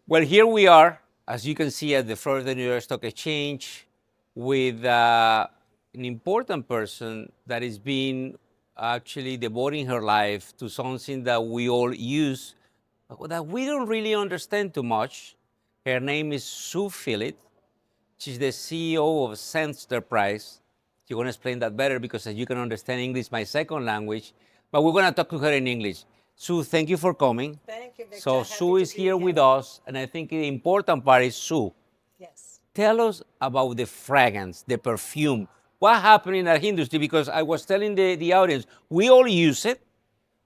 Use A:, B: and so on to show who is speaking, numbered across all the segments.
A: Well, here we are, as you can see, at the floor of the New York Stock Exchange with an important person that is being actually devoting her life to something that we all use, that we don't really understand too much. Her name is Sue Phillips. She's the CEO of Scenterprises. She's going to explain that better because as you can understand English, my second language, but we're going to talk to her in English. Sue, thank you for coming.
B: Thank you, Victor.
A: So
B: Happy
A: Sue is
B: to be
A: here with us, and I think the important part is Sue.
B: Yes.
A: Tell us about the fragrance, the perfume. What happened in our industry? Because I was telling the audience, we all use it,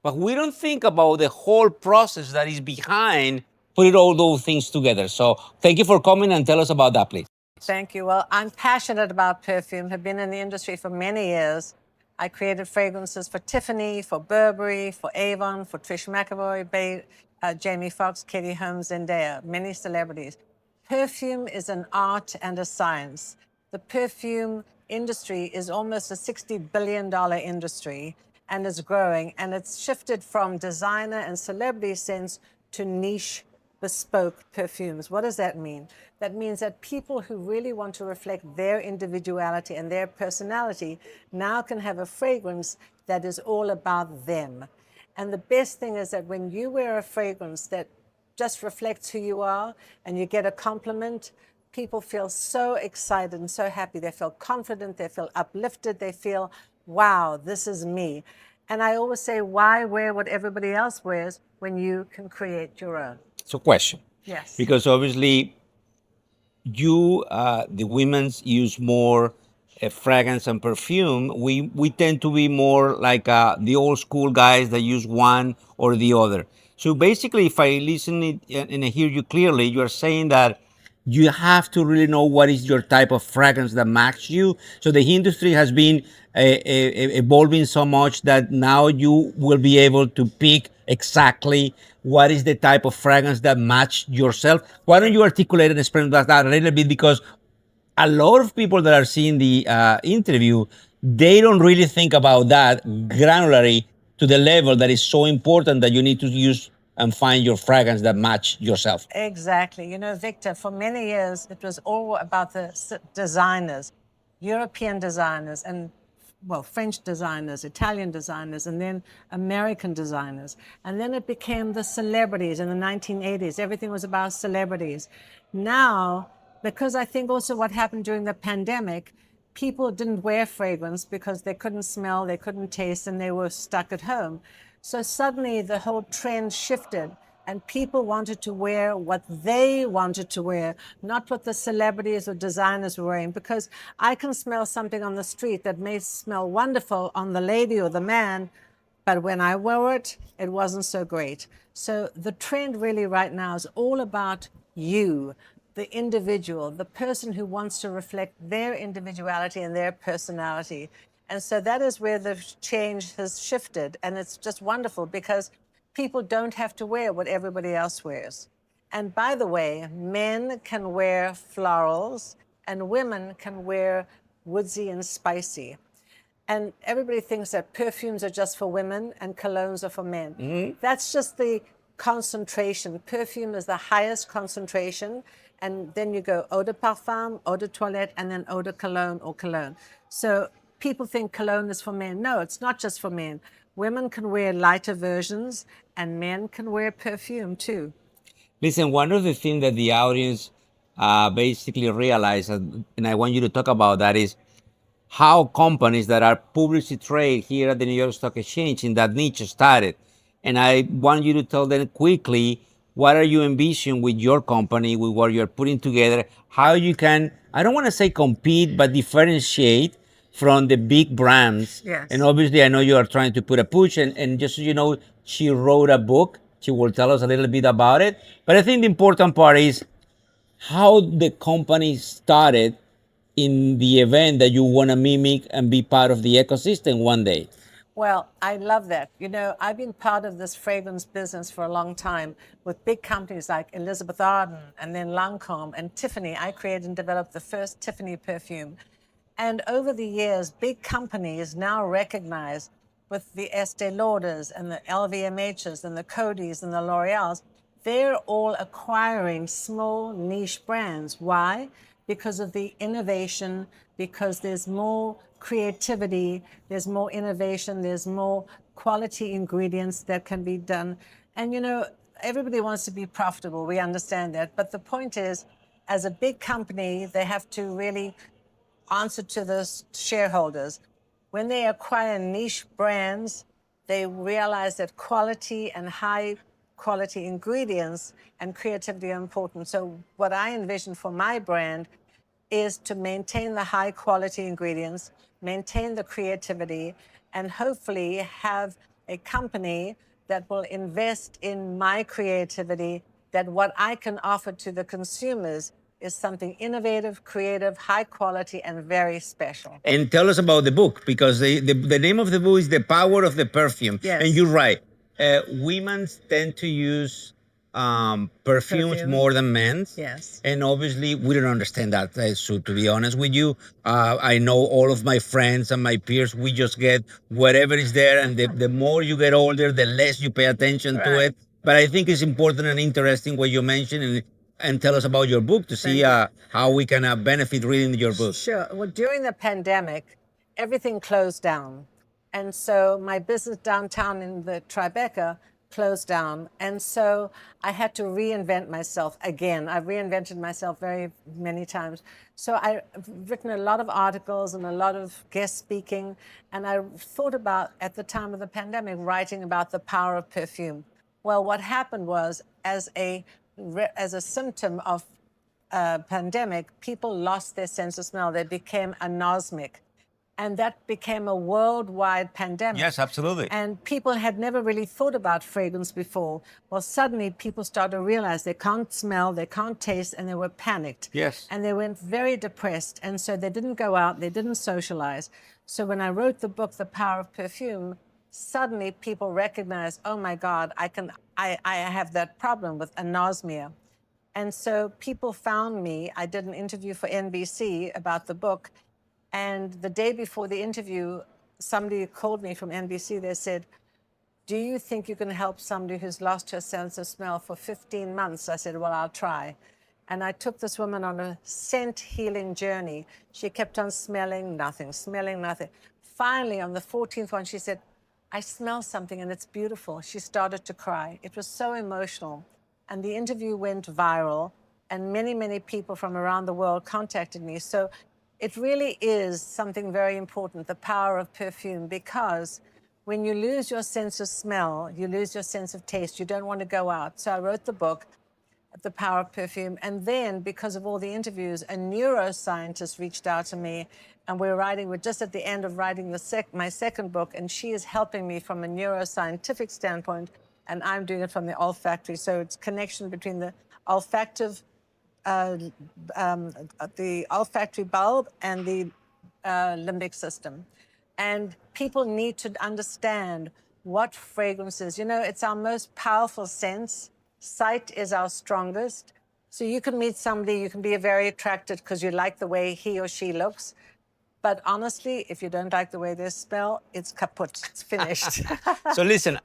A: but we don't think about the whole process that is behind putting all those things together. So thank you for coming and tell us about that, please.
B: Thank you. Well, I'm passionate about perfume, have been in the industry for many years. I created fragrances for Tiffany, for Burberry, for Avon, for Trish McEvoy, Jamie Foxx, Katie Holmes, Zendaya, many celebrities. Perfume is an art and a science. The perfume industry is almost a $60 billion industry and is growing, and it's shifted from designer and celebrity scents to niche bespoke perfumes. What does that mean? That means that people who really want to reflect their individuality and their personality now can have a fragrance that is all about them. And the best thing is that when you wear a fragrance that just reflects who you are and you get a compliment, people feel so excited and so happy. They feel confident, they feel uplifted, they feel, wow, this is me. And I always say, why wear what everybody else wears when you can create your own?
A: It's a question.
B: Yes.
A: Because obviously the women's use more fragrance and perfume. We tend to be more like the old school guys that use one or the other. So basically, if I listen and I hear you clearly, you are saying that you have to really know what is your type of fragrance that matches you. So the industry has been evolving so much that now you will be able to pick exactly what is the type of fragrance that match yourself. Why don't you articulate and explain that a little bit? Because a lot of people that are seeing the interview, they don't really think about that granularly to the level that is so important that you need to use and find your fragrance that match yourself.
B: Exactly. You know, Victor, for many years, it was all about the designers, European designers, and well, French designers, Italian designers, and then American designers. And then it became the celebrities in the 1980s. Everything was about celebrities. Now, because I think also what happened during the pandemic, people didn't wear fragrance because they couldn't smell, they couldn't taste, and they were stuck at home. So suddenly the whole trend shifted and people wanted to wear what they wanted to wear, not what the celebrities or designers were wearing. Because I can smell something on the street that may smell wonderful on the lady or the man, but when I wore it, it wasn't so great. So the trend really right now is all about you, the individual, the person who wants to reflect their individuality and their personality. And so that is where the change has shifted. And it's just wonderful because people don't have to wear what everybody else wears. And by the way, men can wear florals and women can wear woodsy and spicy. And everybody thinks that perfumes are just for women and colognes are for men. That's just the concentration. Perfume is the highest concentration. And then you go eau de parfum, eau de toilette, and then eau de cologne or cologne. So people think cologne is for men. No, it's not just for men. Women can wear lighter versions and men can wear perfume too.
A: Listen, one of the things that the audience basically realize, and I want you to talk about that, is how companies that are publicly traded here at the New York Stock Exchange in that niche started. And I want you to tell them quickly what are you envisioning with your company, with what you're putting together, how you can, I don't want to say compete, but differentiate from the big brands.
B: Yes.
A: And obviously, I know you are trying to put a push, and just so you know, she wrote a book. She will tell us a little bit about it. But I think the important part is how the company started in the event that you want to mimic and be part of the ecosystem one day.
B: Well, I love that. You know, I've been part of this fragrance business for a long time with big companies like Elizabeth Arden and then Lancome and Tiffany. I created and developed the first Tiffany perfume. And over the years, big companies now recognize with the Estee Lauders and the LVMHs and the Codys and the L'Oreals, they're all acquiring small niche brands. Why? Because of the innovation, because there's more creativity, there's more innovation, there's more quality ingredients that can be done. And everybody wants to be profitable. We understand that. But the point is, as a big company, they have to really answer to the shareholders. When they acquire niche brands, they realize that quality and high quality ingredients and creativity are important. So what I envision for my brand is to maintain the high quality ingredients, maintain the creativity, and hopefully have a company that will invest in my creativity, that what I can offer to the consumers is something innovative, creative, high quality, and very special.
A: And tell us about the book, because the name of the book is The Power of the Perfume.
B: Yes.
A: And you're right. Women tend to use perfumes
B: Perfume.
A: more than men.
B: Yes.
A: And obviously, we don't understand that. So, to be honest with you, I know all of my friends and my peers, we just get whatever is there. And the more you get older, the less you pay attention to
B: Right.
A: it. But I think it's important and interesting what you mentioned. And tell us about your book to see how we can benefit reading your book.
B: Sure. Well, during the pandemic, everything closed down. And so my business downtown in the Tribeca closed down. And so I had to reinvent myself again. I've reinvented myself very many times. So I've written a lot of articles and a lot of guest speaking. And I thought about, at the time of the pandemic, writing about the power of perfume. Well, what happened was, as a symptom of pandemic, people lost their sense of smell. They became anosmic. And that became a worldwide pandemic.
A: Yes, absolutely.
B: And people had never really thought about fragrance before. Well, suddenly people started to realize they can't smell, they can't taste, and they were panicked.
A: Yes.
B: And they went very depressed. And so they didn't go out, they didn't socialize. So when I wrote the book, The Power of Perfume, suddenly people recognized, oh my God, I have that problem with anosmia. And so people found me. I did an interview for NBC about the book. And the day before the interview, somebody called me from NBC. They said, do you think you can help somebody who's lost her sense of smell for 15 months? I said, well, I'll try. And I took this woman on a scent healing journey. She kept on smelling nothing, smelling nothing. Finally, on the 14th one, she said, I smell something and it's beautiful. She started to cry. It was so emotional. And the interview went viral, and many, many people from around the world contacted me. So it really is something very important, the power of perfume, because when you lose your sense of smell, you lose your sense of taste, you don't want to go out. So I wrote the book, The Power of Perfume. And then, because of all the interviews, a neuroscientist reached out to me, and we're just at the end of writing my second book, and she is helping me from a neuroscientific standpoint, and I'm doing it from the olfactory. So it's connection between the olfactive, the olfactory bulb and the limbic system. And people need to understand what fragrances, it's our most powerful sense. Sight is our strongest. So you can meet somebody, you can be very attracted because you like the way he or she looks. But honestly, if you don't like the way they smell, it's kaput. It's finished.
A: So listen,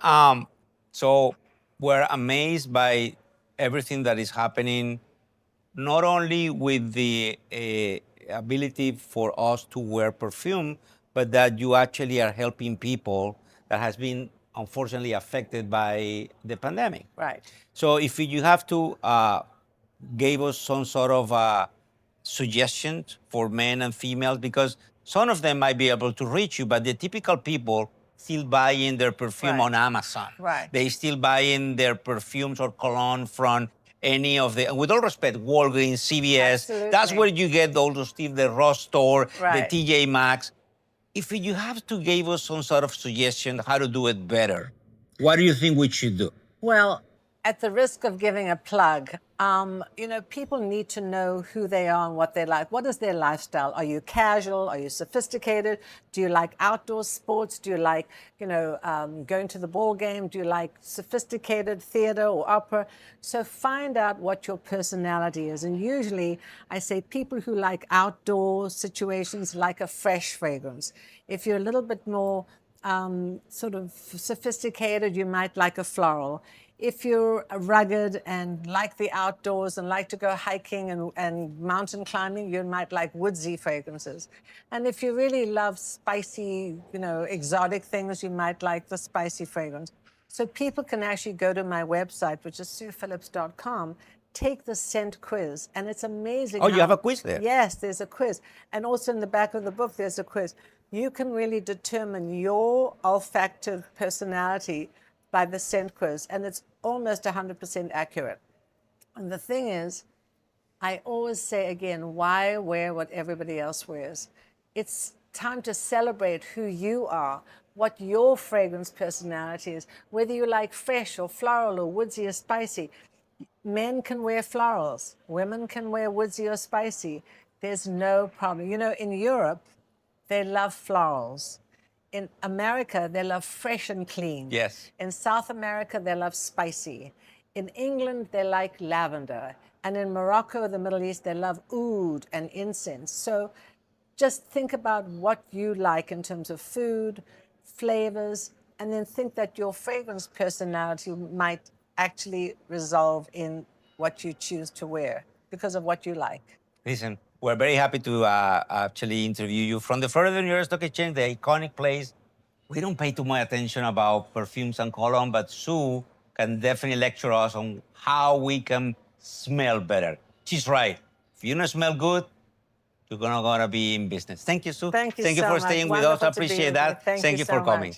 A: so we're amazed by everything that is happening, not only with the ability for us to wear perfume, but that you actually are helping people that has been unfortunately affected by the pandemic.
B: Right.
A: So if you have to give us some sort of suggestions for men and females, because some of them might be able to reach you, but the typical people still buying their perfume
B: Right.
A: on Amazon.
B: Right.
A: They still buying their perfumes or cologne from any of the, with all respect, Walgreens, CVS.
B: Absolutely.
A: That's where you get all those Steve, the Ross store,
B: Right.
A: the TJ Maxx. If you have to give us some sort of suggestion how to do it better, what do you think we should do?
B: Well, at the risk of giving a plug, people need to know who they are and what they like. What is their lifestyle? Are you casual? Are you sophisticated? Do you like outdoor sports? Do you like, going to the ball game? Do you like sophisticated theater or opera? So find out what your personality is. And usually I say people who like outdoor situations like a fresh fragrance. If you're a little bit more sort of sophisticated, you might like a floral. If you're rugged and like the outdoors and like to go hiking and mountain climbing, you might like woodsy fragrances. And if you really love spicy, exotic things, you might like the spicy fragrance. So people can actually go to my website, which is SuePhillips.com, take the scent quiz, and it's amazing.
A: Oh, you have a quiz there?
B: Yes, there's a quiz. And also in the back of the book, there's a quiz. You can really determine your olfactive personality by the scent quiz, and it's almost 100% accurate. And the thing is, I always say again, why wear what everybody else wears? It's time to celebrate who you are, what your fragrance personality is, whether you like fresh or floral or woodsy or spicy. Men can wear florals, women can wear woodsy or spicy. There's no problem. In Europe, they love florals. In America, they love fresh and clean.
A: Yes.
B: In South America, they love spicy. In England, they like lavender. And in Morocco, the Middle East, they love oud and incense. So just think about what you like in terms of food, flavors, and then think that your fragrance personality might actually resolve in what you choose to wear because of what you like.
A: Listen, we're very happy to actually interview you from the Florida New York Stock Exchange, the iconic place. We don't pay too much attention about perfumes and cologne, but Sue can definitely lecture us on how we can smell better. She's right. If you don't smell good, you're gonna be in business. Thank you, Sue.
B: Thank you
A: Thank you
B: so
A: for
B: much.
A: staying with us. I
B: Wonderful to be
A: appreciate
B: with
A: that.
B: you. Thank you
A: you
B: so
A: for coming.
B: much.